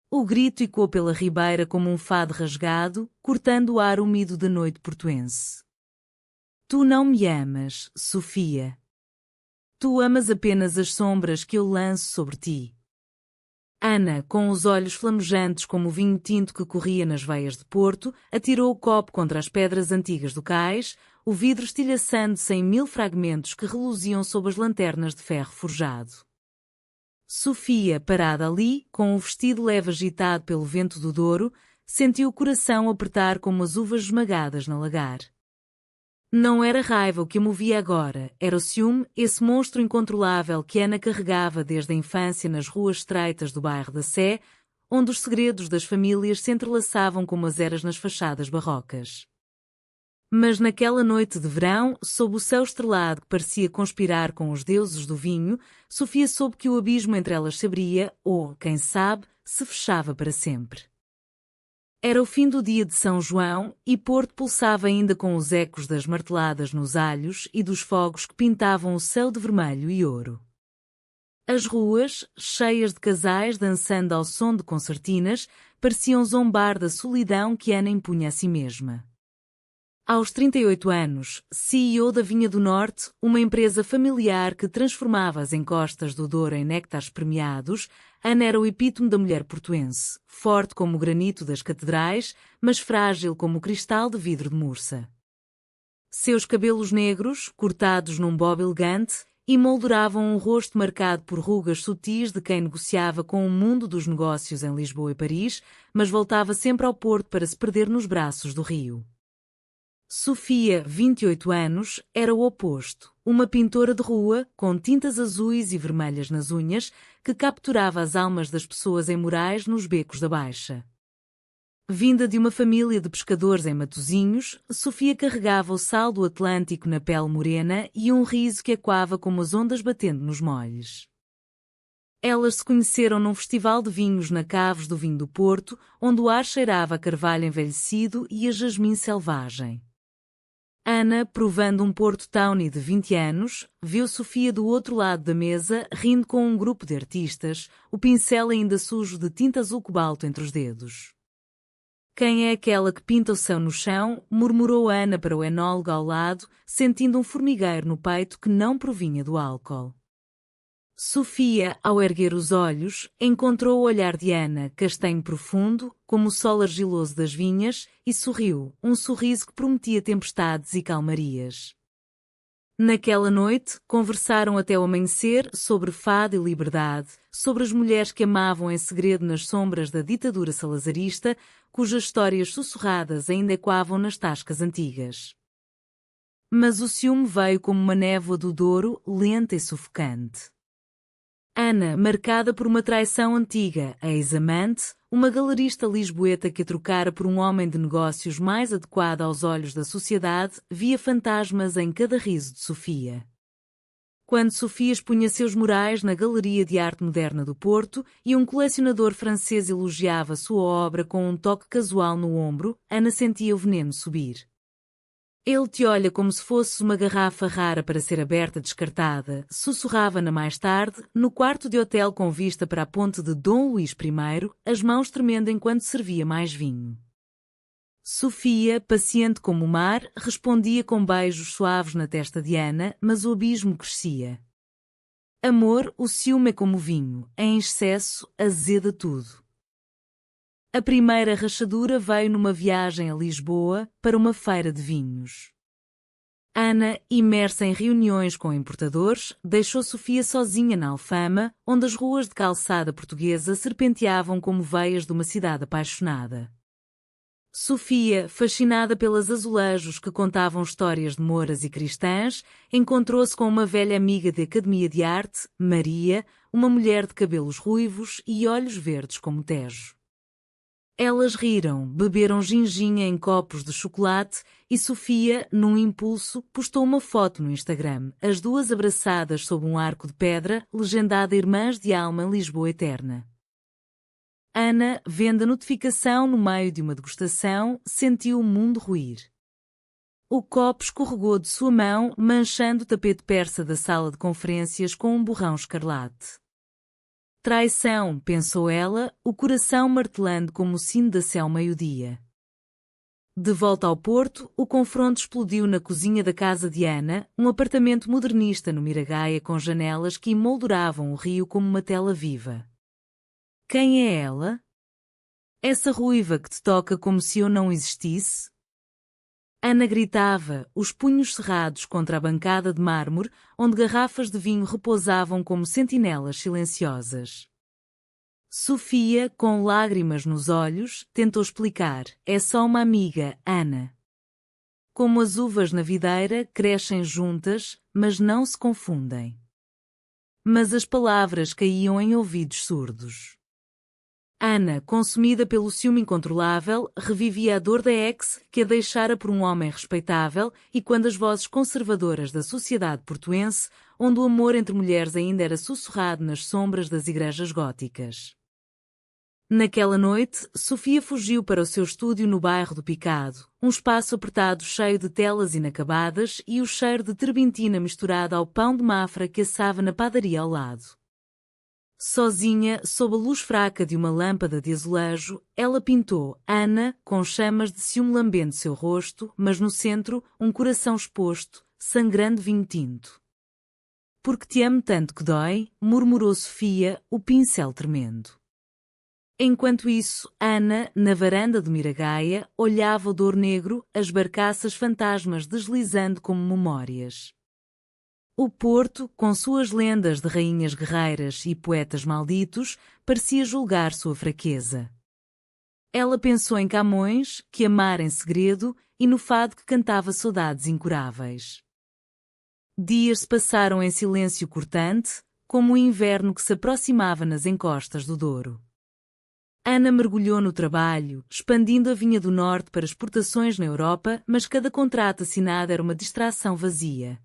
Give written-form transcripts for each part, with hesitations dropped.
O grito ecoou pela ribeira como um fado rasgado, cortando o ar úmido da noite portuense. Tu não me amas, Sofia. Tu amas apenas as sombras que eu lanço sobre ti. Ana, com os olhos flamejantes como o vinho tinto que corria nas veias de Porto, atirou o copo contra as pedras antigas do cais, o vidro estilhaçando-se em 1000 fragmentos que reluziam sob as lanternas de ferro forjado. Sofia, parada ali, com o vestido leve agitado pelo vento do Douro, sentiu o coração apertar como as uvas esmagadas na lagar. Não era raiva o que a movia agora, era o ciúme, esse monstro incontrolável que Ana carregava desde a infância nas ruas estreitas do bairro da Sé, onde os segredos das famílias se entrelaçavam como as eras nas fachadas barrocas. Mas naquela noite de verão, sob o céu estrelado que parecia conspirar com os deuses do vinho, Sofia soube que o abismo entre elas se abria, ou, quem sabe, se fechava para sempre. Era o fim do dia de São João, e Porto pulsava ainda com os ecos das marteladas nos alhos e dos fogos que pintavam o céu de vermelho e ouro. As ruas, cheias de casais dançando ao som de concertinas, pareciam zombar da solidão que Ana impunha a si mesma. Aos 38 anos, CEO da Vinha do Norte, uma empresa familiar que transformava as encostas do Douro em néctares premiados, Ana era o epítome da mulher portuense, forte como o granito das catedrais, mas frágil como o cristal de vidro de Mursa. Seus cabelos negros, cortados num bob elegante, emolduravam um rosto marcado por rugas sutis de quem negociava com o mundo dos negócios em Lisboa e Paris, mas voltava sempre ao Porto para se perder nos braços do rio. Sofia, 28 anos, era o oposto, uma pintora de rua, com tintas azuis e vermelhas nas unhas, que capturava as almas das pessoas em murais nos becos da Baixa. Vinda de uma família de pescadores em Matosinhos, Sofia carregava o sal do Atlântico na pele morena e um riso que ecoava como as ondas batendo nos molhes. Elas se conheceram num festival de vinhos na Caves do Vinho do Porto, onde o ar cheirava a carvalho envelhecido e a jasmim selvagem. Ana, provando um Porto Tawny de 20 anos, viu Sofia do outro lado da mesa, rindo com um grupo de artistas, o pincel ainda sujo de tinta azul cobalto entre os dedos. Quem é aquela que pinta o céu no chão? Murmurou Ana para o enólogo ao lado, sentindo um formigueiro no peito que não provinha do álcool. Sofia, ao erguer os olhos, encontrou o olhar de Ana, castanho profundo, como o sol argiloso das vinhas, e sorriu, um sorriso que prometia tempestades e calmarias. Naquela noite, conversaram até o amanhecer sobre fado e liberdade, sobre as mulheres que amavam em segredo nas sombras da ditadura salazarista, cujas histórias sussurradas ainda ecoavam nas tascas antigas. Mas o ciúme veio como uma névoa do Douro, lenta e sufocante. Ana, marcada por uma traição antiga, ex-amante, uma galerista lisboeta que a trocara por um homem de negócios mais adequado aos olhos da sociedade, via fantasmas em cada riso de Sofia. Quando Sofia expunha seus murais na Galeria de Arte Moderna do Porto e um colecionador francês elogiava sua obra com um toque casual no ombro, Ana sentia o veneno subir. Ele te olha como se fosse uma garrafa rara para ser aberta descartada, sussurrava-na mais tarde, no quarto de hotel com vista para a ponte de Dom Luís I, as mãos tremendo enquanto servia mais vinho. Sofia, paciente como o mar, respondia com beijos suaves na testa de Ana, mas o abismo crescia. Amor, o ciúme é como vinho, em excesso, azeda tudo. A primeira rachadura veio numa viagem a Lisboa, para uma feira de vinhos. Ana, imersa em reuniões com importadores, deixou Sofia sozinha na Alfama, onde as ruas de calçada portuguesa serpenteavam como veias de uma cidade apaixonada. Sofia, fascinada pelos azulejos que contavam histórias de mouras e cristãs, encontrou-se com uma velha amiga de Academia de Arte, Maria, uma mulher de cabelos ruivos e olhos verdes como Tejo. Elas riram, beberam ginginha em copos de chocolate e Sofia, num impulso, postou uma foto no Instagram, as duas abraçadas sob um arco de pedra, legendada Irmãs de Alma Lisboa Eterna. Ana, vendo a notificação no meio de uma degustação, sentiu o mundo ruir. O copo escorregou de sua mão, manchando o tapete persa da sala de conferências com um borrão escarlate. Traição, pensou ela, o coração martelando como o sino da sé ao meio-dia. De volta ao Porto, o confronto explodiu na cozinha da casa de Ana, um apartamento modernista no Miragaia com janelas que emolduravam o rio como uma tela viva. Quem é ela? Essa ruiva que te toca como se eu não existisse? Ana gritava, os punhos cerrados contra a bancada de mármore, onde garrafas de vinho repousavam como sentinelas silenciosas. Sofia, com lágrimas nos olhos, tentou explicar, é só uma amiga, Ana. Como as uvas na videira, crescem juntas, mas não se confundem. Mas as palavras caíam em ouvidos surdos. Ana, consumida pelo ciúme incontrolável, revivia a dor da ex, que a deixara por um homem respeitável, e quando as vozes conservadoras da sociedade portuense, onde o amor entre mulheres ainda era sussurrado nas sombras das igrejas góticas. Naquela noite, Sofia fugiu para o seu estúdio no bairro do Picado, um espaço apertado cheio de telas inacabadas e o cheiro de terbentina misturado ao pão de mafra que assava na padaria ao lado. Sozinha, sob a luz fraca de uma lâmpada de azulejo, ela pintou Ana, com chamas de ciúme lambendo seu rosto, mas no centro, um coração exposto, sangrando vinho tinto. Porque te amo tanto que dói, murmurou Sofia, o pincel tremendo. Enquanto isso, Ana, na varanda do Miragaia, olhava o Douro Negro, as barcaças fantasmas deslizando como memórias. O Porto, com suas lendas de rainhas guerreiras e poetas malditos, parecia julgar sua fraqueza. Ela pensou em Camões, que amara em segredo, e no fado que cantava saudades incuráveis. Dias se passaram em silêncio cortante, como o inverno que se aproximava nas encostas do Douro. Ana mergulhou no trabalho, expandindo a vinha do Norte para exportações na Europa, mas cada contrato assinado era uma distração vazia.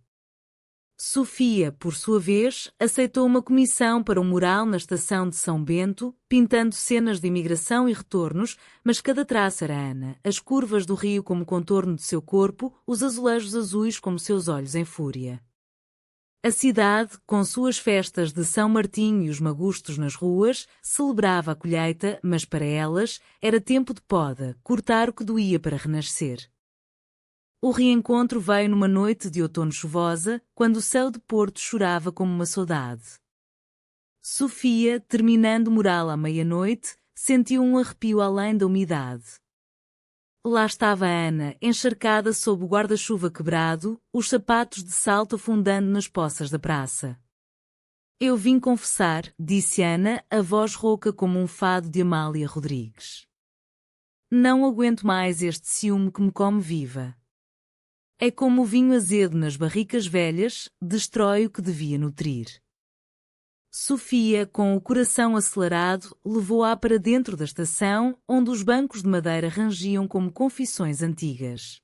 Sofia, por sua vez, aceitou uma comissão para um mural na estação de São Bento, pintando cenas de imigração e retornos, mas cada traço era Ana, as curvas do rio como contorno de seu corpo, os azulejos azuis como seus olhos em fúria. A cidade, com suas festas de São Martinho e os magustos nas ruas, celebrava a colheita, mas para elas era tempo de poda, cortar o que doía para renascer. O reencontro veio numa noite de outono chuvosa, quando o céu de Porto chorava como uma saudade. Sofia, terminando o mural à meia-noite, sentiu um arrepio além da umidade. Lá estava Ana, encharcada sob o guarda-chuva quebrado, os sapatos de salto afundando nas poças da praça. Eu vim confessar, disse Ana, a voz rouca como um fado de Amália Rodrigues. Não aguento mais este ciúme que me come viva. É como o vinho azedo nas barricas velhas, destrói o que devia nutrir. Sofia, com o coração acelerado, levou-a para dentro da estação, onde os bancos de madeira rangiam como confissões antigas.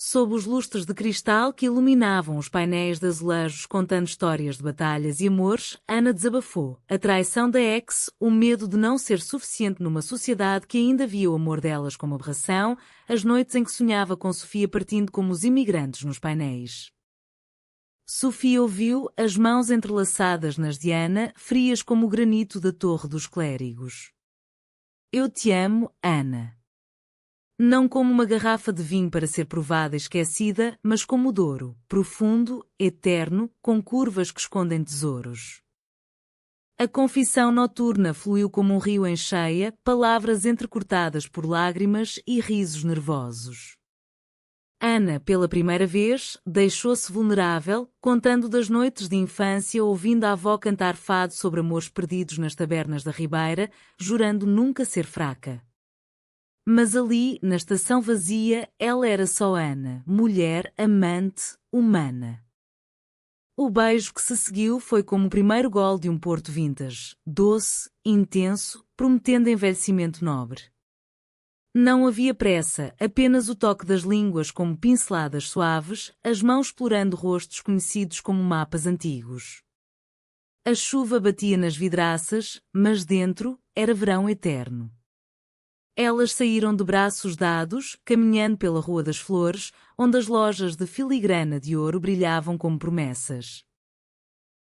Sob os lustres de cristal que iluminavam os painéis de azulejos contando histórias de batalhas e amores, Ana desabafou. A traição da ex, o medo de não ser suficiente numa sociedade que ainda via o amor delas como aberração, as noites em que sonhava com Sofia partindo como os imigrantes nos painéis. Sofia ouviu, as mãos entrelaçadas nas de Ana, frias como o granito da Torre dos Clérigos. Eu te amo, Ana. Não como uma garrafa de vinho para ser provada e esquecida, mas como o Douro, profundo, eterno, com curvas que escondem tesouros. A confissão noturna fluiu como um rio em cheia, palavras entrecortadas por lágrimas e risos nervosos. Ana, pela primeira vez, deixou-se vulnerável, contando das noites de infância ouvindo a avó cantar fado sobre amores perdidos nas tabernas da Ribeira, jurando nunca ser fraca. Mas ali, na estação vazia, ela era só Ana, mulher, amante, humana. O beijo que se seguiu foi como o primeiro gole de um Porto vintage, doce, intenso, prometendo envelhecimento nobre. Não havia pressa, apenas o toque das línguas como pinceladas suaves, as mãos explorando rostos conhecidos como mapas antigos. A chuva batia nas vidraças, mas dentro era verão eterno. Elas saíram de braços dados, caminhando pela Rua das Flores, onde as lojas de filigrana de ouro brilhavam como promessas.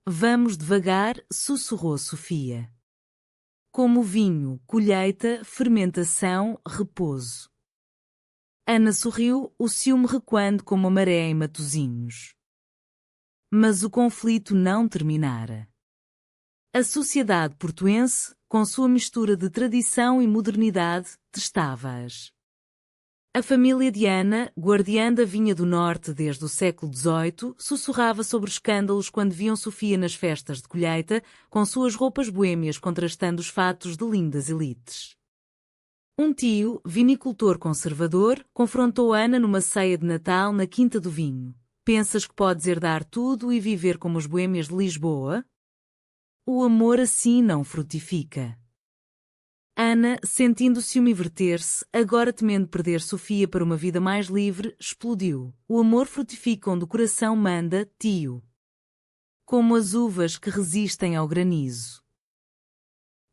Vamos devagar, sussurrou Sofia. Como vinho, colheita, fermentação, repouso. Ana sorriu, o ciúme recuando como a maré em Matosinhos. Mas o conflito não terminara. A sociedade portuense, com sua mistura de tradição e modernidade, testava-as. A família de Ana, guardiã da vinha do norte desde o século XVIII, sussurrava sobre escândalos quando viam Sofia nas festas de colheita, com suas roupas boêmias contrastando os fatos de lindas elites. Um tio, vinicultor conservador, confrontou Ana numa ceia de Natal na Quinta do Vinho. Pensas que podes herdar tudo e viver como os boêmias de Lisboa? O amor assim não frutifica. Ana, sentindo o ciúme inverter-se, agora temendo perder Sofia para uma vida mais livre, explodiu. O amor frutifica onde o coração manda, tio. Como as uvas que resistem ao granizo.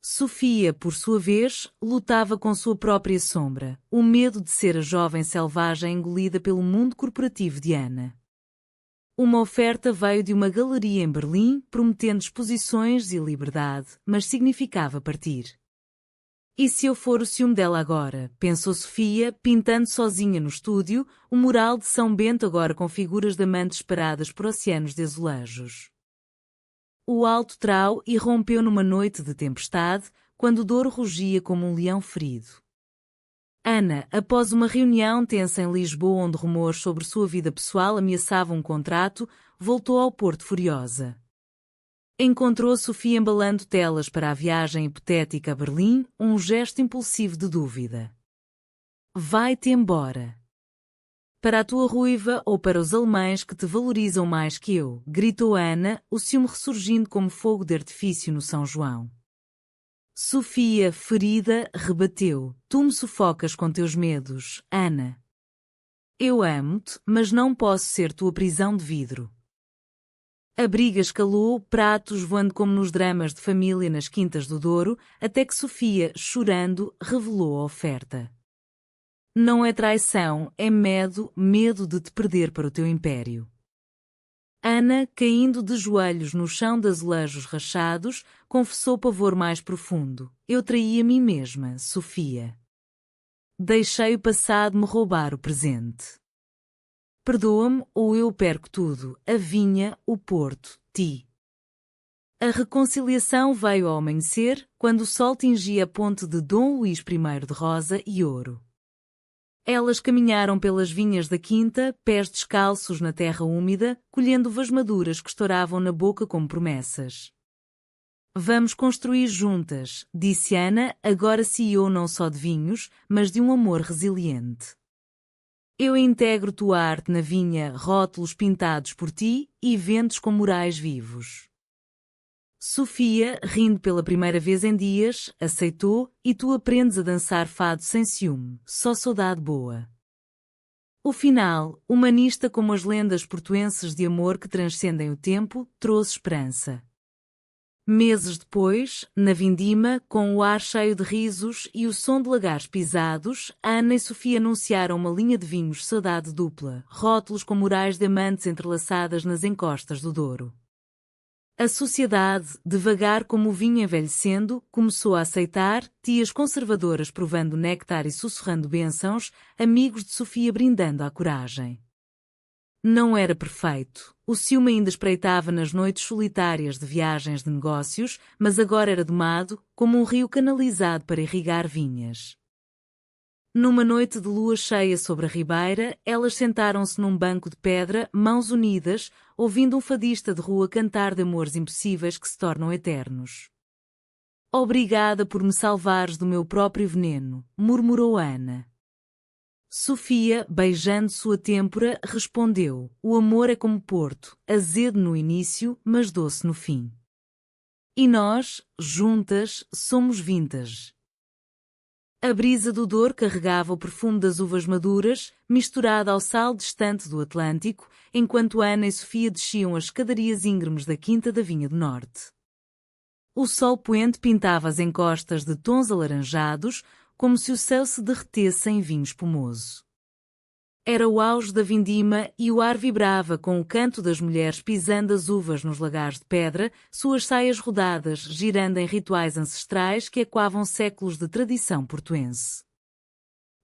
Sofia, por sua vez, lutava com sua própria sombra, o medo de ser a jovem selvagem engolida pelo mundo corporativo de Ana. Uma oferta veio de uma galeria em Berlim, prometendo exposições e liberdade, mas significava partir. E se eu for o ciúme dela agora, pensou Sofia, pintando sozinha no estúdio, o mural de São Bento agora com figuras de amantes esperadas por oceanos de azulejos. O alto trau irrompeu numa noite de tempestade, quando o Douro rugia como um leão ferido. Ana, após uma reunião tensa em Lisboa onde rumores sobre sua vida pessoal ameaçavam um contrato, voltou ao Porto furiosa. Encontrou Sofia embalando telas para a viagem hipotética a Berlim, um gesto impulsivo de dúvida. Vai-te embora. Para a tua ruiva ou para os alemães que te valorizam mais que eu, gritou Ana, o ciúme ressurgindo como fogo de artifício no São João. Sofia, ferida, rebateu. Tu me sufocas com teus medos, Ana. Eu amo-te, mas não posso ser tua prisão de vidro. A briga escalou, pratos voando como nos dramas de família nas Quintas do Douro, até que Sofia, chorando, revelou a oferta. Não é traição, é medo de te perder para o teu império. Ana, caindo de joelhos no chão de azulejos rachados, confessou pavor mais profundo. Eu traí a mim mesma, Sofia. Deixei o passado me roubar o presente. Perdoa-me ou eu perco tudo, a vinha, o porto, ti. A reconciliação veio ao amanhecer, quando o sol tingia a ponte de Dom Luís I de rosa e ouro. Elas caminharam pelas vinhas da quinta, pés descalços na terra úmida, colhendo uvas maduras que estouravam na boca como promessas. Vamos construir juntas, disse Ana, agora CEO não só de vinhos, mas de um amor resiliente. Eu integro tua arte na vinha, rótulos pintados por ti e ventos com murais vivos. Sofia, rindo pela primeira vez em dias, aceitou, e tu aprendes a dançar fado sem ciúme, só saudade boa. O final, humanista como as lendas portuenses de amor que transcendem o tempo, trouxe esperança. Meses depois, na vindima, com o ar cheio de risos e o som de lagares pisados, Ana e Sofia anunciaram uma linha de vinhos saudade dupla, rótulos com murais de amantes entrelaçadas nas encostas do Douro. A sociedade, devagar como o vinho envelhecendo, começou a aceitar, tias conservadoras provando néctar e sussurrando bênçãos, amigos de Sofia brindando à coragem. Não era perfeito, o ciúme ainda espreitava nas noites solitárias de viagens de negócios, mas agora era domado, como um rio canalizado para irrigar vinhas. Numa noite de lua cheia sobre a ribeira, elas sentaram-se num banco de pedra, mãos unidas, ouvindo um fadista de rua cantar de amores impossíveis que se tornam eternos. Obrigada por me salvares do meu próprio veneno, murmurou Ana. Sofia, beijando sua têmpora, respondeu, o amor é como porto, azedo no início, mas doce no fim. E nós, juntas, somos vintage. A brisa do Douro carregava o perfume das uvas maduras, misturado ao sal distante do Atlântico, enquanto Ana e Sofia desciam as escadarias íngremes da Quinta da Vinha do Norte. O sol poente pintava as encostas de tons alaranjados, como se o céu se derretesse em vinho espumoso. Era o auge da vindima e o ar vibrava com o canto das mulheres pisando as uvas nos lagares de pedra, suas saias rodadas girando em rituais ancestrais que ecoavam séculos de tradição portuense.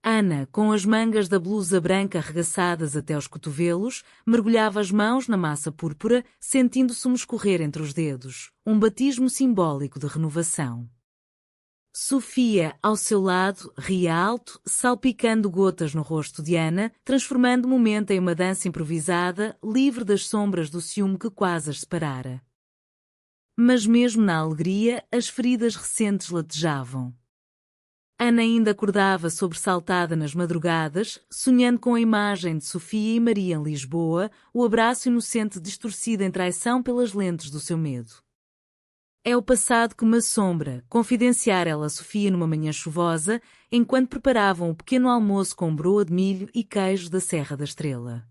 Ana, com as mangas da blusa branca arregaçadas até os cotovelos, mergulhava as mãos na massa púrpura, sentindo sumo escorrer entre os dedos, um batismo simbólico de renovação. Sofia, ao seu lado, ria alto, salpicando gotas no rosto de Ana, transformando o momento em uma dança improvisada, livre das sombras do ciúme que quase as separara. Mas mesmo na alegria, as feridas recentes latejavam. Ana ainda acordava sobressaltada nas madrugadas, sonhando com a imagem de Sofia e Maria em Lisboa, o abraço inocente distorcido em traição pelas lentes do seu medo. É o passado que me assombra, confidenciara ela a Sofia numa manhã chuvosa, enquanto preparavam o pequeno almoço com broa de milho e queijo da Serra da Estrela.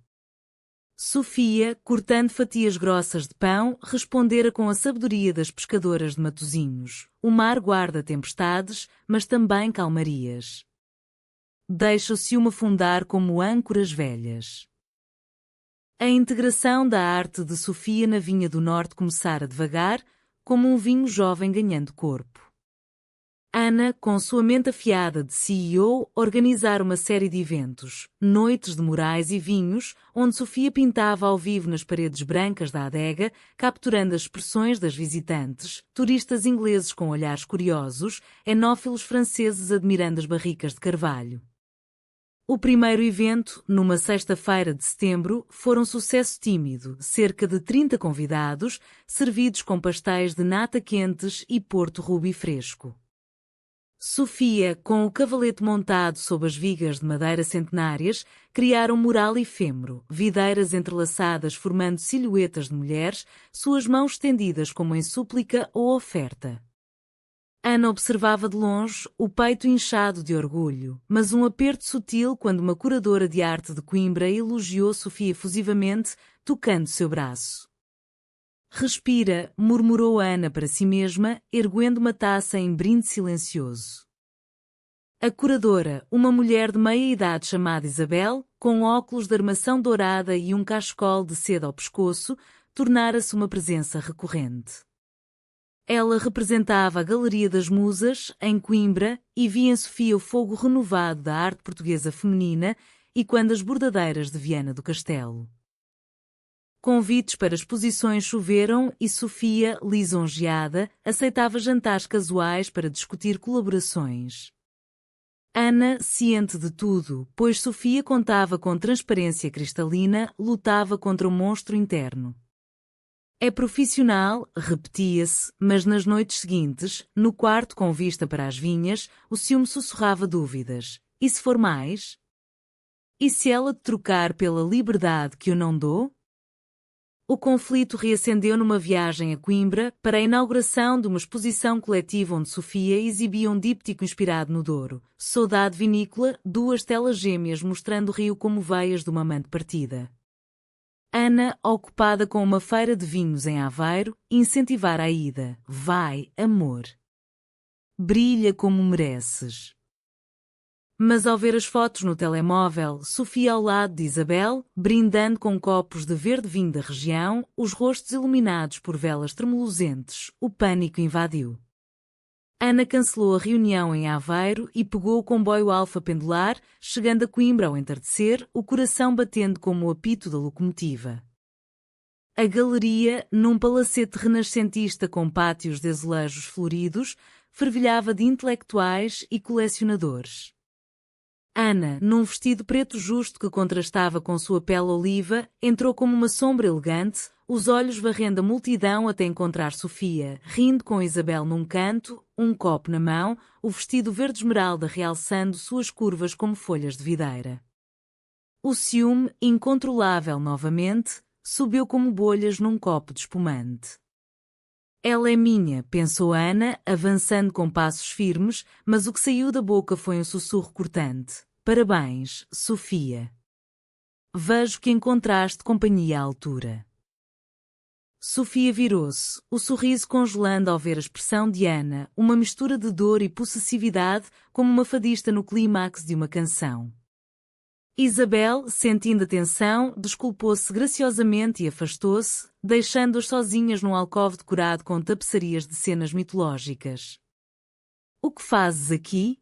Sofia, cortando fatias grossas de pão, respondera com a sabedoria das pescadoras de Matosinhos: o mar guarda tempestades, mas também calmarias. Deixa o ciúme afundar como âncoras velhas. A integração da arte de Sofia na Vinha do Norte começara devagar, como um vinho jovem ganhando corpo. Ana, com sua mente afiada de CEO, organizara uma série de eventos, noites de morais e vinhos, onde Sofia pintava ao vivo nas paredes brancas da adega, capturando as expressões das visitantes, turistas ingleses com olhares curiosos, enófilos franceses admirando as barricas de carvalho. O primeiro evento, numa sexta-feira de setembro, foi um sucesso tímido, cerca de 30 convidados, servidos com pastéis de nata quentes e Porto Ruby fresco. Sofia, com o cavalete montado sob as vigas de madeira centenárias, criara um mural efêmero, videiras entrelaçadas formando silhuetas de mulheres, suas mãos estendidas como em súplica ou oferta. Ana observava de longe, o peito inchado de orgulho, mas um aperto sutil quando uma curadora de arte de Coimbra elogiou Sofia efusivamente, tocando seu braço. Respira, murmurou Ana para si mesma, erguendo uma taça em brinde silencioso. A curadora, uma mulher de meia idade chamada Isabel, com óculos de armação dourada e um cachecol de seda ao pescoço, tornara-se uma presença recorrente. Ela representava a Galeria das Musas, em Coimbra, e via em Sofia o fogo renovado da arte portuguesa feminina e quando as bordadeiras de Viana do Castelo. Convites para exposições choveram e Sofia, lisonjeada, aceitava jantares casuais para discutir colaborações. Ana, ciente de tudo, pois Sofia contava com transparência cristalina, lutava contra o monstro interno. É profissional, repetia-se, mas nas noites seguintes, no quarto com vista para as vinhas, o ciúme sussurrava dúvidas. E se for mais? E se ela te trocar pela liberdade que eu não dou? O conflito reacendeu numa viagem a Coimbra para a inauguração de uma exposição coletiva onde Sofia exibia um díptico inspirado no Douro, Saudade Vinícola, duas telas gêmeas mostrando o rio como veias de uma amante partida. Ana, ocupada com uma feira de vinhos em Aveiro, incentivara a ida. Vai, amor. Brilha como mereces. Mas ao ver as fotos no telemóvel, Sofia ao lado de Isabel, brindando com copos de verde vinho da região, os rostos iluminados por velas tremulosentes, o pânico invadiu. Ana cancelou a reunião em Aveiro e pegou o comboio Alfa pendular, chegando a Coimbra ao entardecer, o coração batendo como o apito da locomotiva. A galeria, num palacete renascentista com pátios de azulejos floridos, fervilhava de intelectuais e colecionadores. Ana, num vestido preto justo que contrastava com sua pele oliva, entrou como uma sombra elegante, os olhos varrendo a multidão até encontrar Sofia, rindo com Isabel num canto, um copo na mão, o vestido verde esmeralda realçando suas curvas como folhas de videira. O ciúme, incontrolável novamente, subiu como bolhas num copo de espumante. Ela é minha, pensou Ana, avançando com passos firmes, mas o que saiu da boca foi um sussurro cortante. Parabéns, Sofia. Vejo que encontraste companhia à altura. Sofia virou-se, o sorriso congelando ao ver a expressão de Ana, uma mistura de dor e possessividade, como uma fadista no clímax de uma canção. Isabel, sentindo a tensão, desculpou-se graciosamente e afastou-se, deixando-as sozinhas num alcove decorado com tapeçarias de cenas mitológicas. O que fazes aqui?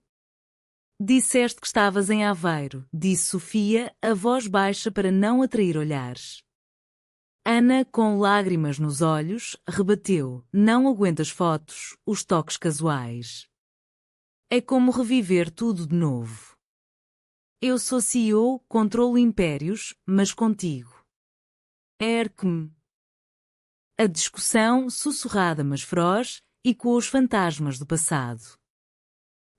Disseste que estavas em Aveiro, disse Sofia, a voz baixa para não atrair olhares. Ana, com lágrimas nos olhos, rebateu: não aguento as fotos, os toques casuais. É como reviver tudo de novo. Eu sou CEO, controlo impérios, mas contigo. Ergue-me. A discussão, sussurrada mas feroz, ecoou os fantasmas do passado.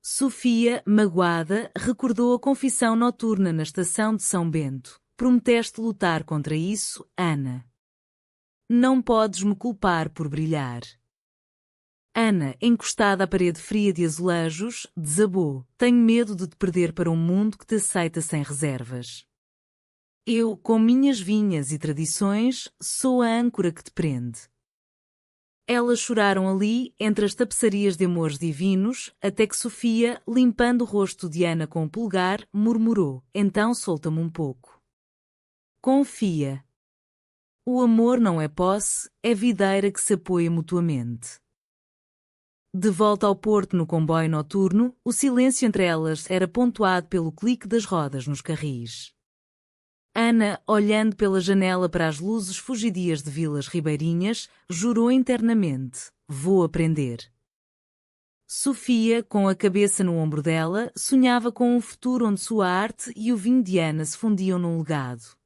Sofia, magoada, recordou a confissão noturna na estação de São Bento. Prometeste lutar contra isso, Ana. Não podes me culpar por brilhar. Ana, encostada à parede fria de azulejos, desabou. Tenho medo de te perder para um mundo que te aceita sem reservas. Eu, com minhas vinhas e tradições, sou a âncora que te prende. Elas choraram ali, entre as tapeçarias de amores divinos, até que Sofia, limpando o rosto de Ana com o polegar, murmurou: então solta-me um pouco. Confia. O amor não é posse, é videira que se apoia mutuamente. De volta ao porto no comboio noturno, o silêncio entre elas era pontuado pelo clique das rodas nos carris. Ana, olhando pela janela para as luzes fugidias de vilas ribeirinhas, jurou internamente: vou aprender. Sofia, com a cabeça no ombro dela, sonhava com um futuro onde sua arte e o vinho de Ana se fundiam num legado.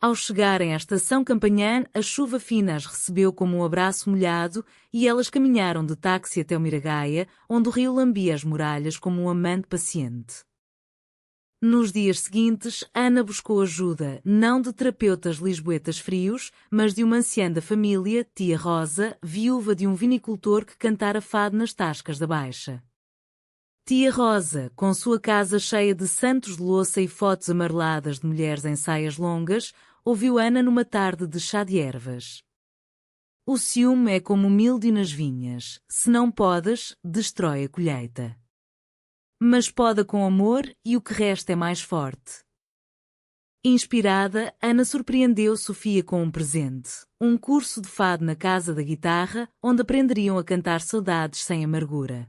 Ao chegarem à estação Campanhã, a chuva fina as recebeu como um abraço molhado e elas caminharam de táxi até o Miragaia, onde o rio lambia as muralhas como um amante paciente. Nos dias seguintes, Ana buscou ajuda, não de terapeutas lisboetas frios, mas de uma anciã da família, tia Rosa, viúva de um vinicultor que cantara fado nas tascas da Baixa. Tia Rosa, com sua casa cheia de santos de louça e fotos amareladas de mulheres em saias longas, ouviu Ana numa tarde de chá de ervas. O ciúme é como o mildio nas vinhas, se não podas, destrói a colheita. Mas poda com amor e o que resta é mais forte. Inspirada, Ana surpreendeu Sofia com um presente, um curso de fado na Casa da Guitarra, onde aprenderiam a cantar saudades sem amargura.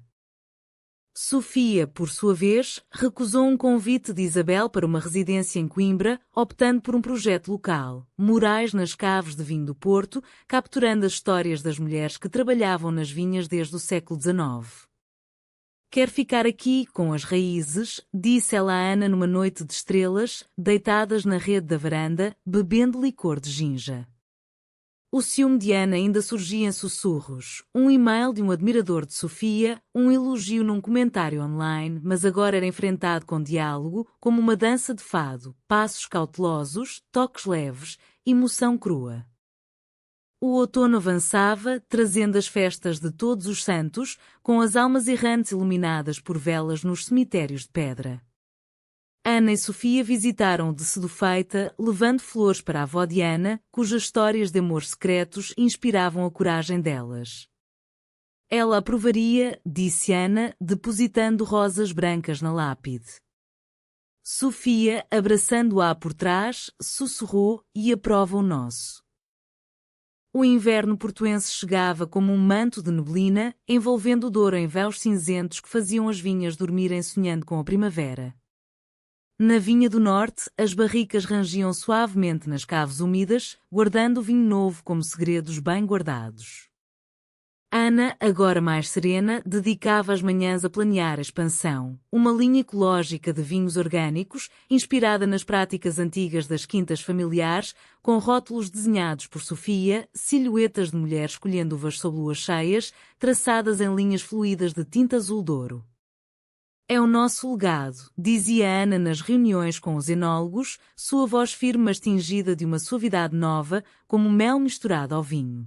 Sofia, por sua vez, recusou um convite de Isabel para uma residência em Coimbra, optando por um projeto local, murais nas caves de vinho do Porto, capturando as histórias das mulheres que trabalhavam nas vinhas desde o século XIX. Quer ficar aqui, com as raízes, disse ela a Ana numa noite de estrelas, deitadas na rede da varanda, bebendo licor de ginja. O ciúme de Ana ainda surgia em sussurros, um e-mail de um admirador de Sofia, um elogio num comentário online, mas agora era enfrentado com diálogo, como uma dança de fado, passos cautelosos, toques leves, emoção crua. O outono avançava, trazendo as festas de Todos os Santos, com as almas errantes iluminadas por velas nos cemitérios de pedra. Ana e Sofia visitaram de Sedufeita, levando flores para a avó de Ana, cujas histórias de amor secretos inspiravam a coragem delas. Ela aprovaria, disse Ana, depositando rosas brancas na lápide. Sofia, abraçando-a por trás, sussurrou: e aprova o nosso. O inverno portuense chegava como um manto de neblina, envolvendo o Douro em véus cinzentos que faziam as vinhas dormirem sonhando com a primavera. Na vinha do norte, as barricas rangiam suavemente nas caves úmidas, guardando o vinho novo como segredos bem guardados. Ana, agora mais serena, dedicava as manhãs a planear a expansão, uma linha ecológica de vinhos orgânicos, inspirada nas práticas antigas das quintas familiares, com rótulos desenhados por Sofia, silhuetas de mulheres colhendo uvas sob luas cheias, traçadas em linhas fluídas de tinta azul douro. É o nosso legado, dizia Ana nas reuniões com os enólogos, sua voz firme mas tingida de uma suavidade nova, como mel misturado ao vinho.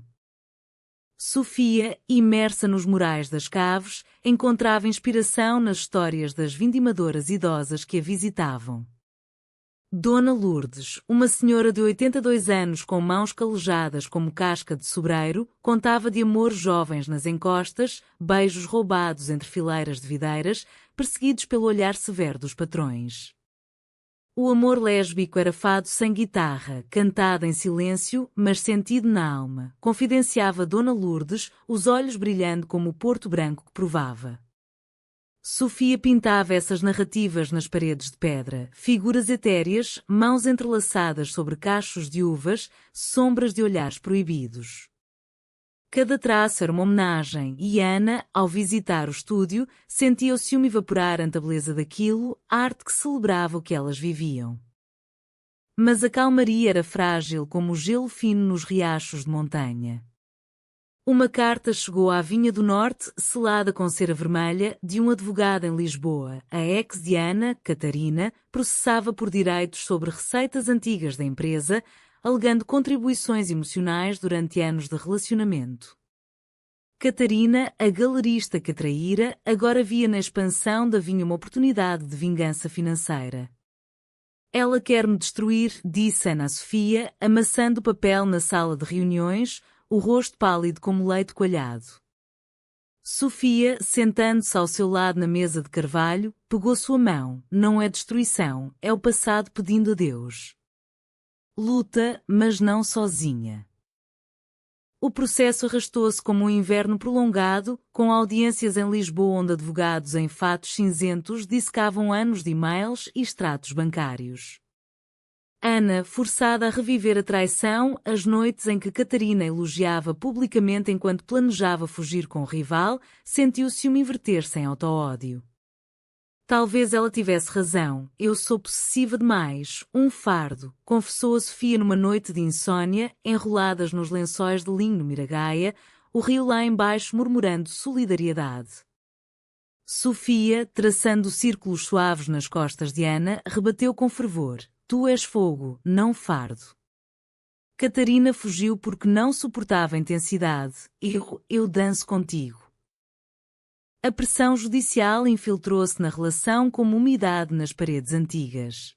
Sofia, imersa nos murais das caves, encontrava inspiração nas histórias das vindimadoras idosas que a visitavam. Dona Lourdes, uma senhora de 82 anos com mãos calejadas como casca de sobreiro, contava de amores jovens nas encostas, beijos roubados entre fileiras de videiras, perseguidos pelo olhar severo dos patrões. O amor lésbico era fado sem guitarra, cantado em silêncio, mas sentido na alma, confidenciava Dona Lourdes, os olhos brilhando como o Porto Branco que provava. Sofia pintava essas narrativas nas paredes de pedra, figuras etéreas, mãos entrelaçadas sobre cachos de uvas, sombras de olhares proibidos. Cada traço era uma homenagem, e Ana, ao visitar o estúdio, sentia o ciúme evaporar ante a beleza daquilo, arte que celebrava o que elas viviam. Mas a calmaria era frágil como o gelo fino nos riachos de montanha. Uma carta chegou à Vinha do Norte, selada com cera vermelha, de um advogado em Lisboa. A ex de Ana, Catarina, processava por direitos sobre receitas antigas da empresa, alegando contribuições emocionais durante anos de relacionamento. Catarina, a galerista que traíra, agora via na expansão da vinha uma oportunidade de vingança financeira. Ela quer-me destruir, disse Ana a Sofia, amassando o papel na sala de reuniões, o rosto pálido como leite coalhado. Sofia, sentando-se ao seu lado na mesa de carvalho, pegou sua mão. Não é destruição, é o passado pedindo a Deus. Luta, mas não sozinha. O processo arrastou-se como um inverno prolongado, com audiências em Lisboa onde advogados em fatos cinzentos dissecavam anos de e-mails e extratos bancários. Ana, forçada a reviver a traição, as noites em que Catarina elogiava publicamente enquanto planejava fugir com o rival, sentiu o ciúme inverter-se em auto-ódio. Talvez ela tivesse razão, eu sou possessiva demais, um fardo, confessou a Sofia numa noite de insônia, enroladas nos lençóis de linho no Miragaia, o rio lá embaixo murmurando solidariedade. Sofia, traçando círculos suaves nas costas de Ana, rebateu com fervor. Tu és fogo, não fardo. Catarina fugiu porque não suportava a intensidade. Eu danço contigo. A pressão judicial infiltrou-se na relação como umidade nas paredes antigas.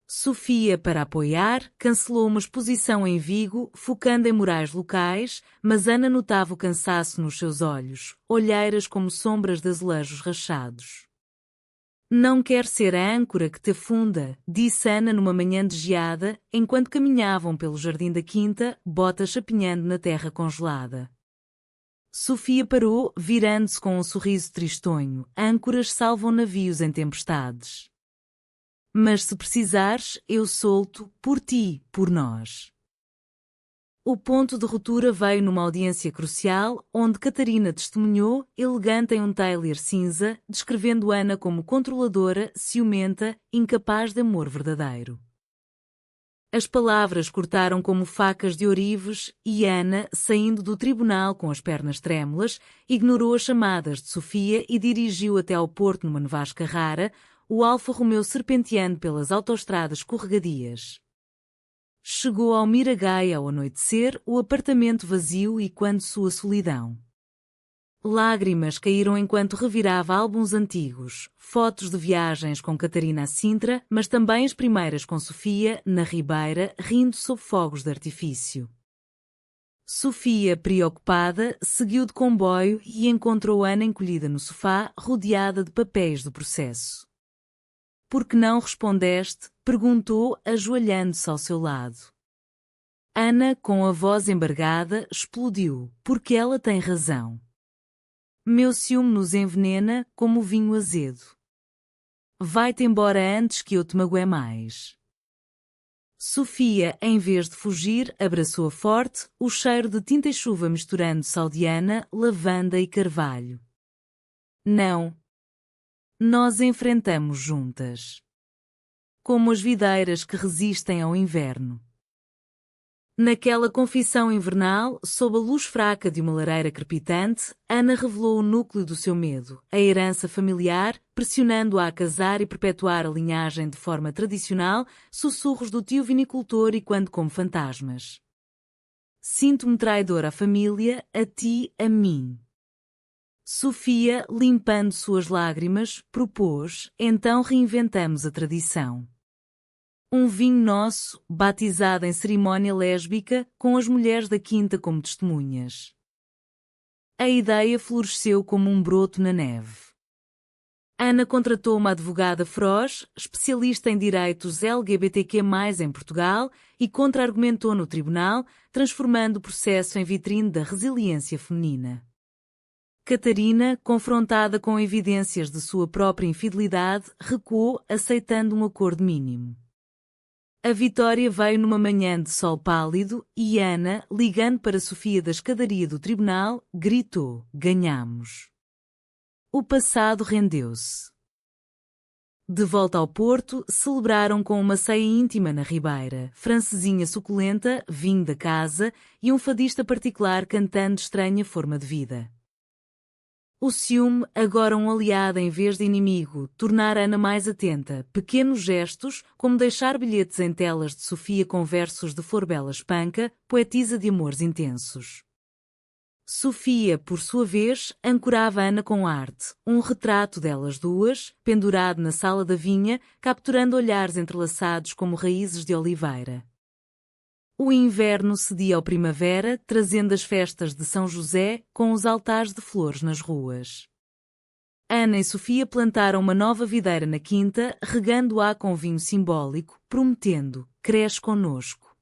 Sofia, para apoiar, cancelou uma exposição em Vigo, focando em morais locais, mas Ana notava o cansaço nos seus olhos, olheiras como sombras de azulejos rachados. Não quer ser a âncora que te afunda, disse Ana numa manhã de geada, enquanto caminhavam pelo jardim da quinta, botas chapinhando na terra congelada. Sofia parou, virando-se com um sorriso tristonho. Âncoras salvam navios em tempestades. Mas se precisares, eu solto, por ti, por nós. O ponto de ruptura veio numa audiência crucial, onde Catarina testemunhou, elegante em um tailor cinza, descrevendo Ana como controladora, ciumenta, incapaz de amor verdadeiro. As palavras cortaram como facas de ourives, e Ana, saindo do tribunal com as pernas trêmulas, ignorou as chamadas de Sofia e dirigiu até ao porto numa nevasca rara, o Alfa Romeo serpenteando pelas autoestradas escorregadias. Chegou ao Miragaia ao anoitecer, o apartamento vazio e quando sua solidão. Lágrimas caíram enquanto revirava álbuns antigos, fotos de viagens com Catarina a Sintra, mas também as primeiras com Sofia, na Ribeira, rindo sob fogos de artifício. Sofia, preocupada, seguiu de comboio e encontrou Ana encolhida no sofá, rodeada de papéis do processo. Por que não respondeste? Perguntou, ajoelhando-se ao seu lado. Ana, com a voz embargada, explodiu, porque ela tem razão. Meu ciúme nos envenena, como o vinho azedo. Vai-te embora antes que eu te magoe mais. Sofia, em vez de fugir, abraçou-a forte, o cheiro de tinta e chuva misturando-se ao de Ana, lavanda e carvalho. Não. Nós enfrentamos juntas. Como as videiras que resistem ao inverno. Naquela confissão invernal, sob a luz fraca de uma lareira crepitante, Ana revelou o núcleo do seu medo, a herança familiar, pressionando-a a casar e perpetuar a linhagem de forma tradicional, sussurros do tio vinicultor e quando como fantasmas. Sinto-me traidor à família, a ti, a mim. Sofia, limpando suas lágrimas, propôs, então reinventamos a tradição. Um vinho nosso, batizado em cerimónia lésbica, com as mulheres da quinta como testemunhas. A ideia floresceu como um broto na neve. Ana contratou uma advogada feroz, especialista em direitos LGBTQ+, em Portugal, e contra-argumentou no tribunal, transformando o processo em vitrine da resiliência feminina. Catarina, confrontada com evidências de sua própria infidelidade, recuou, aceitando um acordo mínimo. A vitória veio numa manhã de sol pálido e Ana, ligando para Sofia da escadaria do tribunal, gritou: "Ganhamos!" O passado rendeu-se. De volta ao Porto, celebraram com uma ceia íntima na Ribeira, francesinha suculenta, vinho da casa e um fadista particular cantando Estranha Forma de Vida. O ciúme, agora um aliado em vez de inimigo, tornara Ana mais atenta, pequenos gestos, como deixar bilhetes em telas de Sofia com versos de Forbela Espanca, poetisa de amores intensos. Sofia, por sua vez, ancorava Ana com arte, um retrato delas duas, pendurado na sala da vinha, capturando olhares entrelaçados como raízes de oliveira. O inverno cedia ao primavera, trazendo as festas de São José, com os altares de flores nas ruas. Ana e Sofia plantaram uma nova videira na quinta, regando-a com vinho simbólico, prometendo: "Cresce conosco."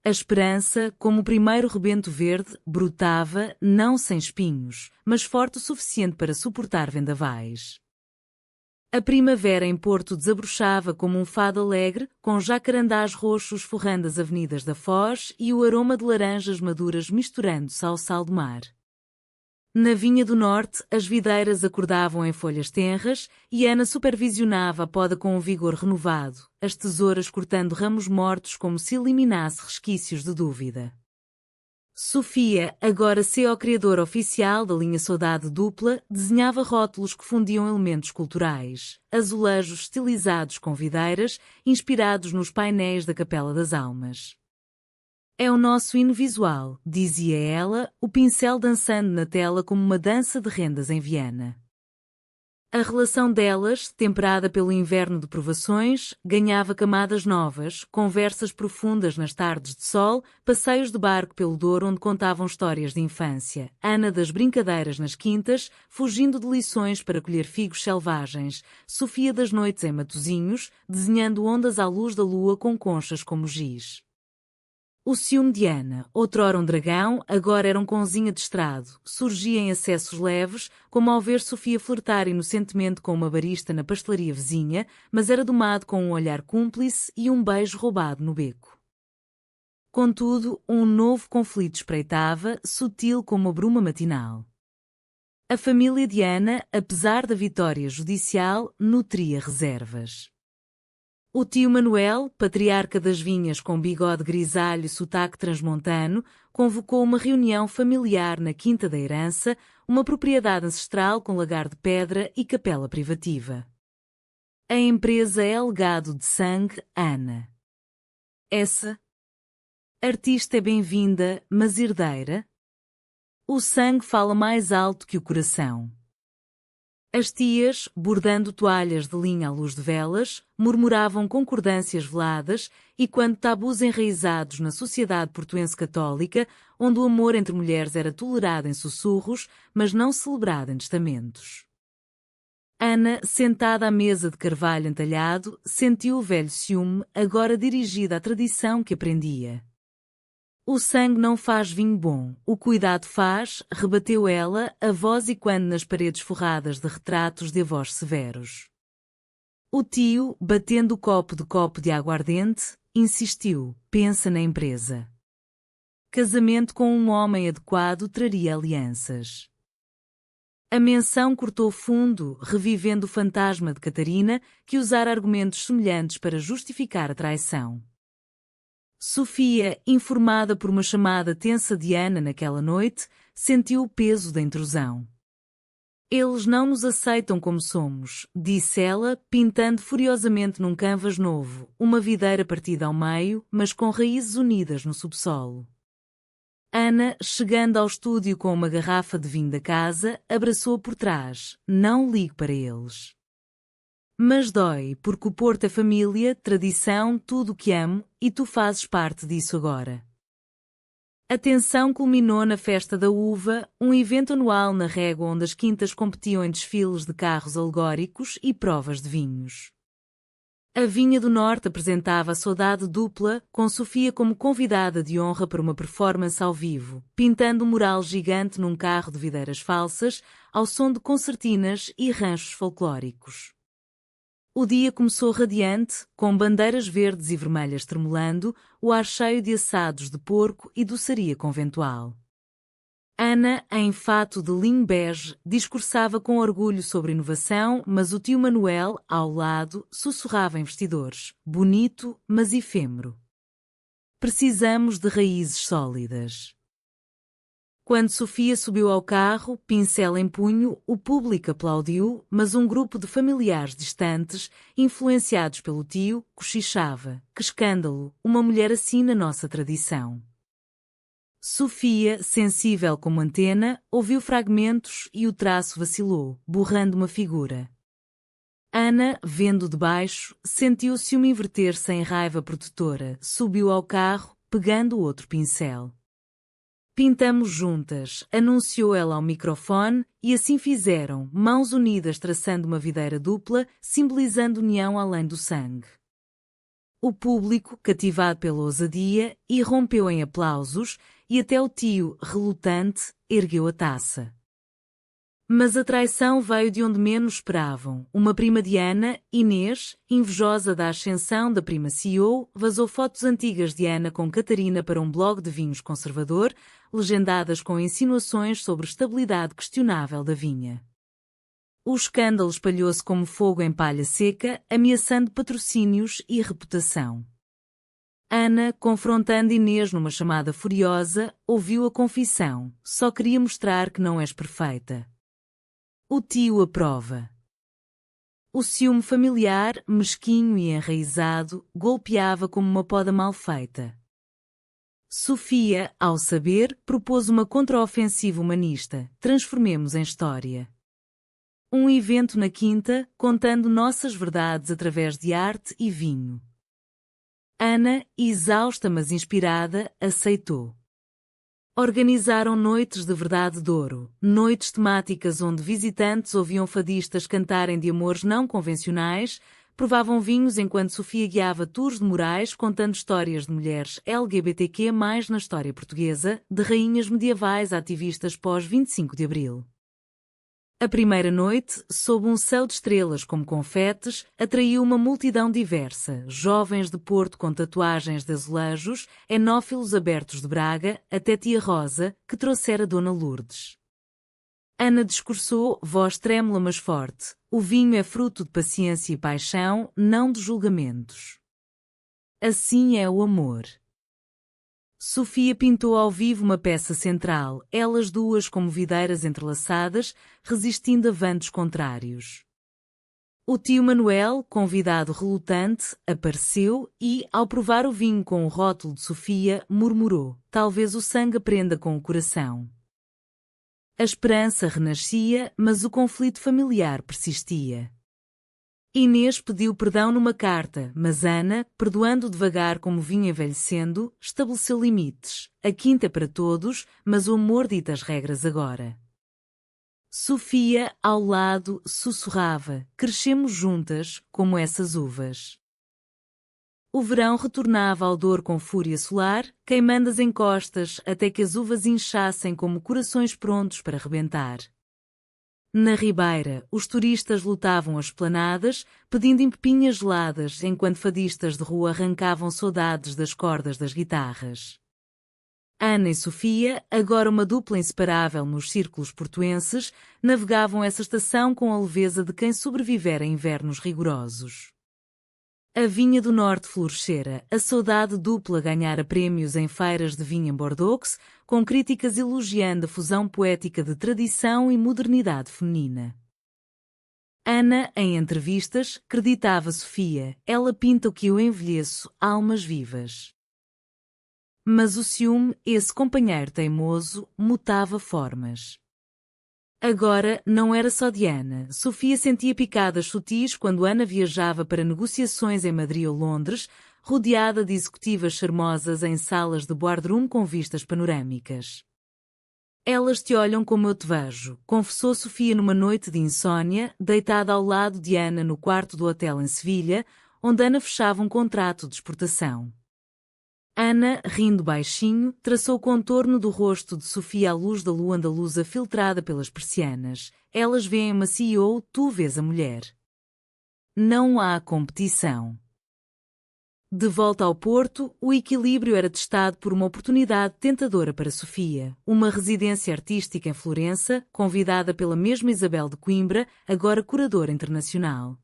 A esperança, como o primeiro rebento verde, brotava, não sem espinhos, mas forte o suficiente para suportar vendavais. A primavera em Porto desabrochava como um fado alegre, com jacarandás roxos forrando as avenidas da Foz e o aroma de laranjas maduras misturando-se ao sal do mar. Na Vinha do Norte, as videiras acordavam em folhas tenras e Ana supervisionava a poda com um vigor renovado, as tesouras cortando ramos mortos como se eliminasse resquícios de dúvida. Sofia, agora CEO criadora oficial da linha Saudade Dupla, desenhava rótulos que fundiam elementos culturais, azulejos estilizados com videiras, inspirados nos painéis da Capela das Almas. "É o nosso hino visual", dizia ela, o pincel dançando na tela como uma dança de rendas em Viena. A relação delas, temperada pelo inverno de provações, ganhava camadas novas, conversas profundas nas tardes de sol, passeios de barco pelo Douro onde contavam histórias de infância, Ana das brincadeiras nas quintas, fugindo de lições para colher figos selvagens, Sofia das noites em Matosinhos, desenhando ondas à luz da lua com conchas como giz. O ciúme de Ana, outrora um dragão, agora era um cãozinho adestrado, surgia em acessos leves, como ao ver Sofia flertar inocentemente com uma barista na pastelaria vizinha, mas era domado com um olhar cúmplice e um beijo roubado no beco. Contudo, um novo conflito espreitava, sutil como a bruma matinal. A família de Ana, apesar da vitória judicial, nutria reservas. O tio Manuel, patriarca das vinhas com bigode grisalho e sotaque transmontano, convocou uma reunião familiar na Quinta da Herança, uma propriedade ancestral com lagar de pedra e capela privativa. A empresa é legado de sangue Ana. Essa artista é bem-vinda, mas herdeira? O sangue fala mais alto que o coração. As tias, bordando toalhas de linha à luz de velas, murmuravam concordâncias veladas e quando tabus enraizados na sociedade portuense católica, onde o amor entre mulheres era tolerado em sussurros, mas não celebrado em testamentos. Ana, sentada à mesa de carvalho entalhado, sentiu o velho ciúme, agora dirigido à tradição que aprendia. "O sangue não faz vinho bom, o cuidado faz", rebateu ela, a voz ecoando nas paredes forradas de retratos de avós severos. O tio, batendo o copo de aguardente, insistiu: "Pensa na empresa. Casamento com um homem adequado traria alianças." A menção cortou fundo, revivendo o fantasma de Catarina, que usara argumentos semelhantes para justificar a traição. Sofia, informada por uma chamada tensa de Ana naquela noite, sentiu o peso da intrusão. "Eles não nos aceitam como somos", disse ela, pintando furiosamente num canvas novo, uma videira partida ao meio, mas com raízes unidas no subsolo. Ana, chegando ao estúdio com uma garrafa de vinho da casa, abraçou-a por trás: "Não ligue para eles. Mas dói, porque o Porto é família, tradição, tudo o que amo, e tu fazes parte disso agora." A tensão culminou na Festa da Uva, um evento anual na régua onde as quintas competiam em desfiles de carros alegóricos e provas de vinhos. A Vinha do Norte apresentava a Saudade Dupla, com Sofia como convidada de honra para uma performance ao vivo, pintando um mural gigante num carro de videiras falsas, ao som de concertinas e ranchos folclóricos. O dia começou radiante, com bandeiras verdes e vermelhas tremulando, o ar cheio de assados de porco e doçaria conventual. Ana, em fato de linho bege, discursava com orgulho sobre inovação, mas o tio Manuel, ao lado, sussurrava investidores, bonito, mas efêmero. Precisamos de raízes sólidas. Quando Sofia subiu ao carro, pincel em punho, o público aplaudiu, mas um grupo de familiares distantes, influenciados pelo tio, cochichava. Que escândalo, uma mulher assim na nossa tradição. Sofia, sensível como antena, ouviu fragmentos e o traço vacilou, borrando uma figura. Ana, vendo de baixo, sentiu o ciúme inverter-se em raiva protetora, subiu ao carro, pegando outro pincel. Pintamos juntas, anunciou ela ao microfone, e assim fizeram, mãos unidas traçando uma videira dupla, simbolizando união além do sangue. O público, cativado pela ousadia, irrompeu em aplausos, e até o tio, relutante, ergueu a taça. Mas a traição veio de onde menos esperavam. Uma prima de Ana, Inês, invejosa da ascensão da prima CEO, vazou fotos antigas de Ana com Catarina para um blog de vinhos conservador, legendadas com insinuações sobre estabilidade questionável da vinha. O escândalo espalhou-se como fogo em palha seca, ameaçando patrocínios e reputação. Ana, confrontando Inês numa chamada furiosa, ouviu a confissão. Só queria mostrar que não és perfeita. O tio aprova. O ciúme familiar, mesquinho e enraizado, golpeava como uma poda mal feita. Sofia, ao saber, propôs uma contraofensiva humanista. Transformemos em história. Um evento na quinta, contando nossas verdades através de arte e vinho. Ana, exausta mas inspirada, aceitou. Organizaram noites de verdade de ouro, noites temáticas onde visitantes ouviam fadistas cantarem de amores não convencionais, provavam vinhos enquanto Sofia guiava tours de morais contando histórias de mulheres LGBTQ+, na história portuguesa, de rainhas medievais a ativistas pós-25 de Abril. A primeira noite, sob um céu de estrelas como confetes, atraiu uma multidão diversa, jovens de Porto com tatuagens de azulejos, enófilos abertos de Braga, até tia Rosa, que trouxera Dona Lourdes. Ana discursou, voz trêmula mas forte, o vinho é fruto de paciência e paixão, não de julgamentos. Assim é o amor. Sofia pintou ao vivo uma peça central, elas duas como videiras entrelaçadas, resistindo a ventos contrários. O tio Manuel, convidado relutante, apareceu e, ao provar o vinho com o rótulo de Sofia, murmurou, talvez o sangue aprenda com o coração. A esperança renascia, mas o conflito familiar persistia. Inês pediu perdão numa carta, mas Ana, perdoando devagar como vinha envelhecendo, estabeleceu limites. A quinta é para todos, mas o amor dita as regras agora. Sofia, ao lado, sussurrava, crescemos juntas, como essas uvas. O verão retornava ao dor com fúria solar, queimando as encostas até que as uvas inchassem como corações prontos para rebentar. Na Ribeira, os turistas lutavam as esplanadas, pedindo empepinhas geladas, enquanto fadistas de rua arrancavam saudades das cordas das guitarras. Ana e Sofia, agora uma dupla inseparável nos círculos portuenses, navegavam essa estação com a leveza de quem sobrevivera a invernos rigorosos. A Vinha do Norte florescera, a Saudade Dupla ganhara prémios em feiras de vinho em Bordeaux, com críticas elogiando a fusão poética de tradição e modernidade feminina. Ana, em entrevistas, creditava Sofia, ela pinta o que eu envelheço, almas vivas. Mas o ciúme, esse companheiro teimoso, mutava formas. Agora, não era só de Ana. Sofia sentia picadas sutis quando Ana viajava para negociações em Madrid ou Londres, rodeada de executivas charmosas em salas de boardroom com vistas panorâmicas. Elas te olham como eu te vejo, confessou Sofia numa noite de insônia, deitada ao lado de Ana no quarto do hotel em Sevilha, onde Ana fechava um contrato de exportação. Ana, rindo baixinho, traçou o contorno do rosto de Sofia à luz da lua andaluza filtrada pelas persianas. Elas veem uma CEO, tu vês a mulher. Não há competição. De volta ao Porto, o equilíbrio era testado por uma oportunidade tentadora para Sofia, uma residência artística em Florença, convidada pela mesma Isabel de Coimbra, agora curadora internacional.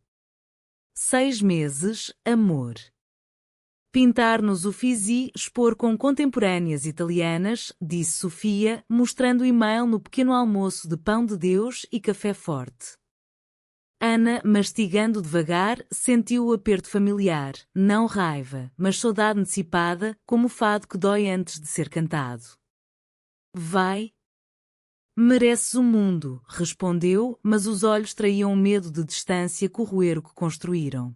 6 meses, amor. Pintar nos Uffizi, expor com contemporâneas italianas, disse Sofia, mostrando o e-mail no pequeno almoço de pão de Deus e café forte. Ana, mastigando devagar, sentiu o aperto familiar, não raiva, mas saudade antecipada, como o fado que dói antes de ser cantado. Vai? Mereces o mundo, respondeu, mas os olhos traíam o medo de distância corroer o que construíram.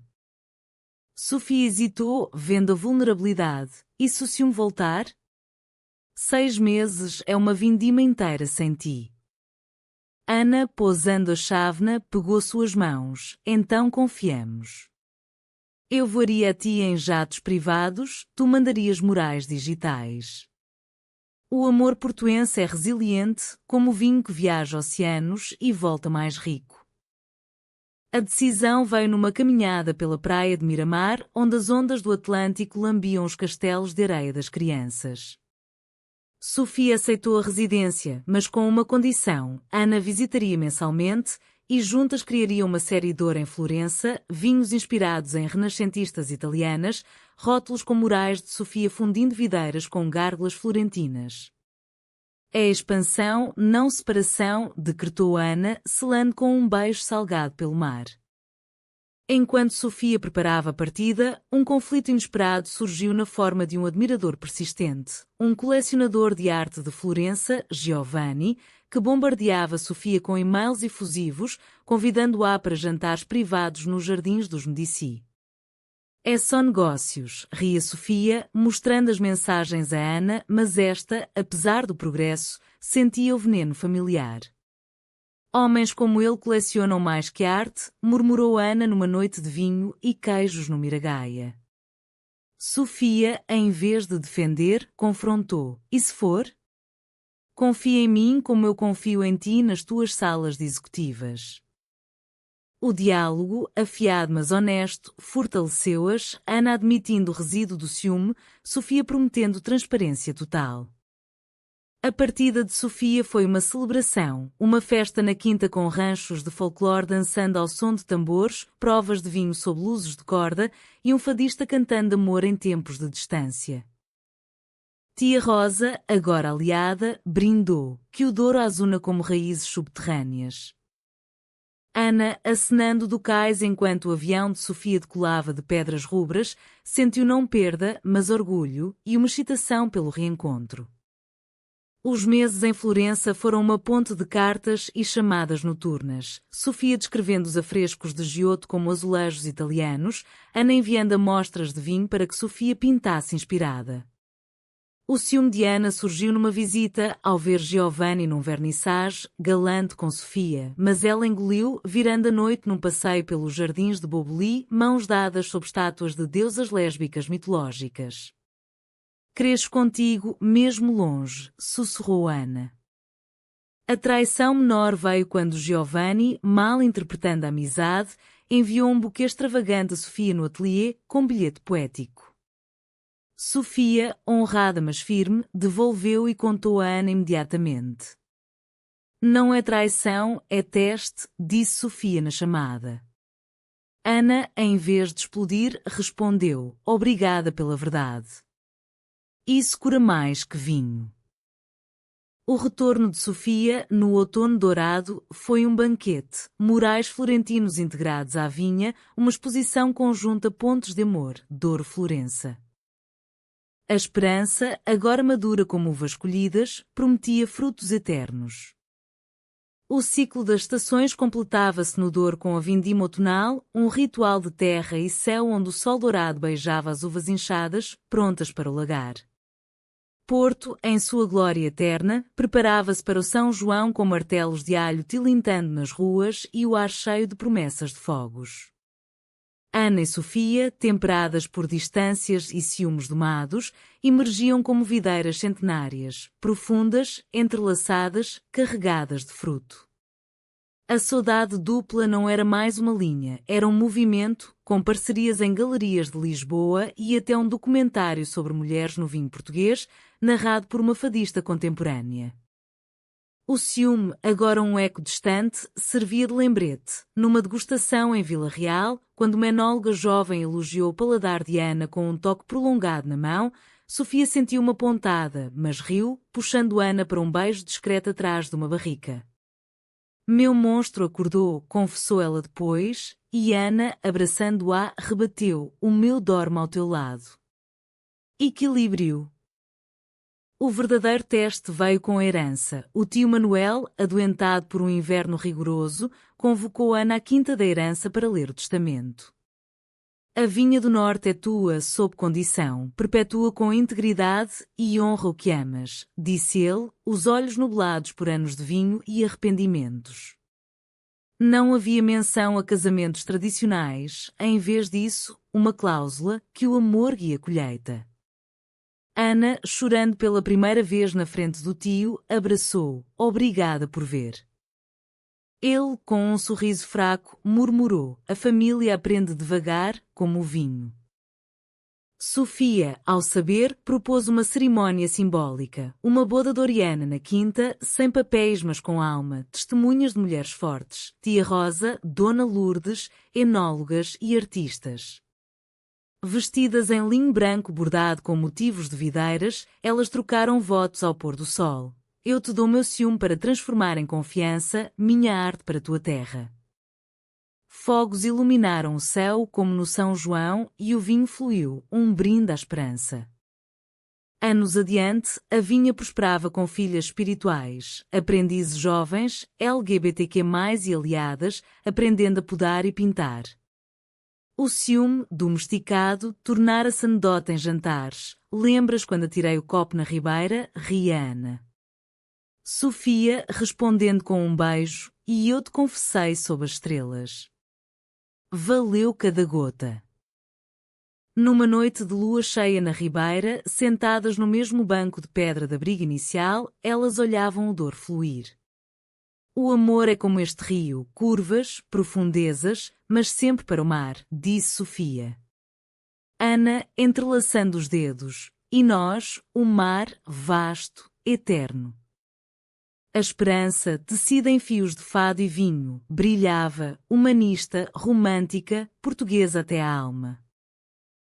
Sofia hesitou, vendo a vulnerabilidade. E se o ciúme voltar? 6 meses é uma vindima inteira sem ti. Ana, pousando a chávena, pegou suas mãos. Então confiamos. Eu voaria a ti em jatos privados, tu mandarias morais digitais. O amor portuense é resiliente, como o vinho que viaja oceanos e volta mais rico. A decisão veio numa caminhada pela praia de Miramar, onde as ondas do Atlântico lambiam os castelos de areia das crianças. Sofia aceitou a residência, mas com uma condição: Ana visitaria mensalmente e juntas criariam uma série de ouro em Florença, vinhos inspirados em renascentistas italianas, rótulos com murais de Sofia fundindo videiras com gárgulas florentinas. É expansão, não separação, decretou Ana, selando com um beijo salgado pelo mar. Enquanto Sofia preparava a partida, um conflito inesperado surgiu na forma de um admirador persistente, um colecionador de arte de Florença, Giovanni, que bombardeava Sofia com e-mails efusivos, convidando-a para jantares privados nos jardins dos Medici. É só negócios, ria Sofia, mostrando as mensagens a Ana, mas esta, apesar do progresso, sentia o veneno familiar. Homens como ele colecionam mais que arte, murmurou Ana numa noite de vinho e queijos no Miragaia. Sofia, em vez de defender, confrontou. E se for? Confia em mim como eu confio em ti nas tuas salas de executivas. O diálogo, afiado mas honesto, fortaleceu-as, Ana admitindo o resíduo do ciúme, Sofia prometendo transparência total. A partida de Sofia foi uma celebração, uma festa na quinta com ranchos de folclore dançando ao som de tambores, provas de vinho sob luzes de corda e um fadista cantando amor em tempos de distância. Tia Rosa, agora aliada, brindou, que o Douro as una como raízes subterrâneas. Ana, acenando do cais enquanto o avião de Sofia decolava de pedras rubras, sentiu não perda, mas orgulho e uma excitação pelo reencontro. Os meses em Florença foram uma ponte de cartas e chamadas noturnas, Sofia descrevendo os afrescos de Giotto como azulejos italianos, Ana enviando amostras de vinho para que Sofia pintasse inspirada. O ciúme de Ana surgiu numa visita ao ver Giovanni num vernissage, galante com Sofia, mas ela engoliu, virando a noite num passeio pelos jardins de Boboli, mãos dadas sob estátuas de deusas lésbicas mitológicas. Cresço contigo, mesmo longe, sussurrou Ana. A traição menor veio quando Giovanni, mal interpretando a amizade, enviou um buquê extravagante a Sofia no ateliê, com bilhete poético. Sofia, honrada mas firme, devolveu e contou a Ana imediatamente. Não é traição, é teste, disse Sofia na chamada. Ana, em vez de explodir, respondeu, obrigada pela verdade. Isso cura mais que vinho. O retorno de Sofia, no outono dourado, foi um banquete, murais florentinos integrados à vinha, uma exposição conjunta Pontos de Amor, Douro Florença. A esperança, agora madura como uvas colhidas, prometia frutos eternos. O ciclo das estações completava-se no Douro com a vindima outonal, um ritual de terra e céu onde o sol dourado beijava as uvas inchadas, prontas para o lagar. Porto, em sua glória eterna, preparava-se para o São João com martelos de alho tilintando nas ruas e o ar cheio de promessas de fogos. Ana e Sofia, temperadas por distâncias e ciúmes domados, emergiam como videiras centenárias, profundas, entrelaçadas, carregadas de fruto. A saudade dupla não era mais uma linha, era um movimento, com parcerias em galerias de Lisboa e até um documentário sobre mulheres no vinho português, narrado por uma fadista contemporânea. O ciúme, agora um eco distante, servia de lembrete. Numa degustação em Vila Real, quando uma enóloga jovem elogiou o paladar de Ana com um toque prolongado na mão, Sofia sentiu uma pontada, mas riu, puxando Ana para um beijo discreto atrás de uma barrica. Meu monstro acordou, confessou ela depois, e Ana, abraçando-a, rebateu, o meu dorme ao teu lado. Equilíbrio. O verdadeiro teste veio com a herança. O tio Manuel, adoentado por um inverno rigoroso, convocou Ana à quinta da herança para ler o testamento. A vinha do norte é tua, sob condição, perpetua com integridade e honra o que amas, disse ele, os olhos nublados por anos de vinho e arrependimentos. Não havia menção a casamentos tradicionais, em vez disso, uma cláusula que o amor guia a colheita. Ana, chorando pela primeira vez na frente do tio, abraçou, obrigada por ver. Ele, com um sorriso fraco, murmurou, a família aprende devagar, como o vinho. Sofia, ao saber, propôs uma cerimónia simbólica, uma boda doriana na quinta, sem papéis mas com alma, testemunhas de mulheres fortes, tia Rosa, Dona Lourdes, enólogas e artistas. Vestidas em linho branco bordado com motivos de videiras, elas trocaram votos ao pôr do sol. Eu te dou meu ciúme para transformar em confiança, minha arte para tua terra. Fogos iluminaram o céu como no São João e o vinho fluiu, um brinde à esperança. Anos adiante, a vinha prosperava com filhas espirituais, aprendizes jovens, LGBTQ+, e aliadas, aprendendo a podar e pintar. O ciúme, domesticado, tornara-se anedota em jantares. Lembras quando atirei o copo na ribeira? Ria Ana. Sofia, respondendo com um beijo, e eu te confessei sob as estrelas. Valeu cada gota. Numa noite de lua cheia na ribeira, sentadas no mesmo banco de pedra da briga inicial, elas olhavam o Douro fluir. O amor é como este rio, curvas, profundezas, mas sempre para o mar, disse Sofia. Ana, entrelaçando os dedos, e nós, o mar, vasto, eterno. A esperança, tecida em fios de fado e vinho, brilhava, humanista, romântica, portuguesa até a alma.